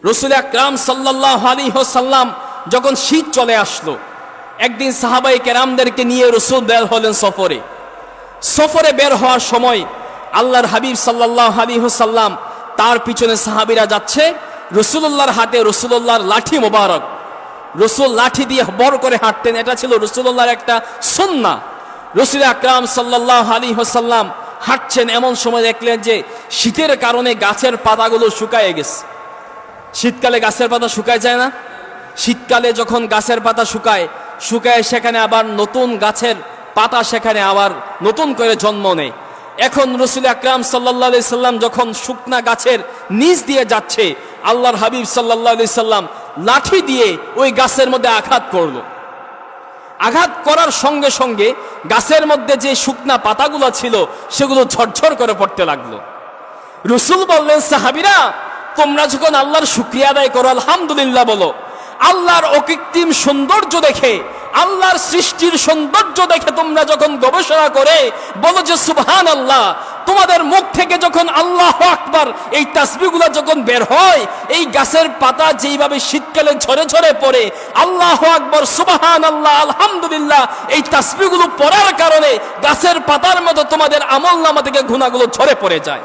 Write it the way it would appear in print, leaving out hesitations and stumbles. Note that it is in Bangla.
রাসূল আকরাম সাল্লাল্লাহু আলাইহি ওয়াসাল্লাম যখন শীত চলে আসলো, একদিন সাহাবায়ে কেরামদেরকে নিয়ে রাসূল বের হলেন সফরে বের হওয়ার সময় আল্লাহর হাবিব সাল্লাল্লাহু আলাইহি ওয়াসাল্লাম তার পিছনে সাহাবীরা যাচ্ছে। রাসূলুল্লাহর হাতে রাসূলুল্লাহর লাঠি মোবারক, রাসূল লাঠি দিয়ে বড় করে হাঁটতেন, এটা ছিল রাসূলুল্লাহর একটা সুন্নাহ। রাসূল আকরাম সাল্লাল্লাহু আলাইহি ওয়াসাল্লাম হাঁটছেন, এমন সময় দেখলেন যে শীতের কারণে গাছের পাতাগুলো শুকায়ে গেছে। শীতকালে গাছের পাতা শুকায় যায় না? শীতকালে যখন গাছের পাতা শুকায় সেখানে আবার নতুন গাছের পাতা সেখানে আবার নতুন করে জন্ম নেয়। এখন রাসূল আকরাম সাল্লাল্লাহু আলাইহি সাল্লাম যখন শুকনা গাছের নিচ দিয়ে যাচ্ছে, আল্লাহর হাবিব সাল্লাল্লাহু আলাইহি সাল্লাম লাঠি দিয়ে ওই গাছের মধ্যে আঘাত করলো। আঘাত করার সঙ্গে সঙ্গে গাছের মধ্যে যে শুকনা পাতাগুলো ছিল সেগুলো ঝরঝর করে পড়তে লাগলো। রাসূল বললেন, সাহাবীরা, তোমরা যখন আল্লাহর শুকরিয়া আদায় করো, আলহামদুলিল্লাহ বলো, আল্লাহর অকৃত্রিম সৌন্দর্য দেখে, আল্লাহর সৃষ্টির সৌন্দর্য দেখে তোমরা যখন গবেষণা করে বলো যে সুবহানাল্লাহ, তোমাদের মুখ থেকে যখন আল্লাহু আকবার এই তাসবিহগুলো যখন বের হয়, এই গাছের পাতা যেইভাবে শীতকালে ঝরে ঝরে পড়ে, আল্লাহু আকবার, সুবহানাল্লাহ, আলহামদুলিল্লাহ, এই তাসবিহগুলো পড়ার কারণে গাছের পাতার মতো তোমাদের আমলনামা থেকে গুনাহগুলো ঝরে পড়ে যায়।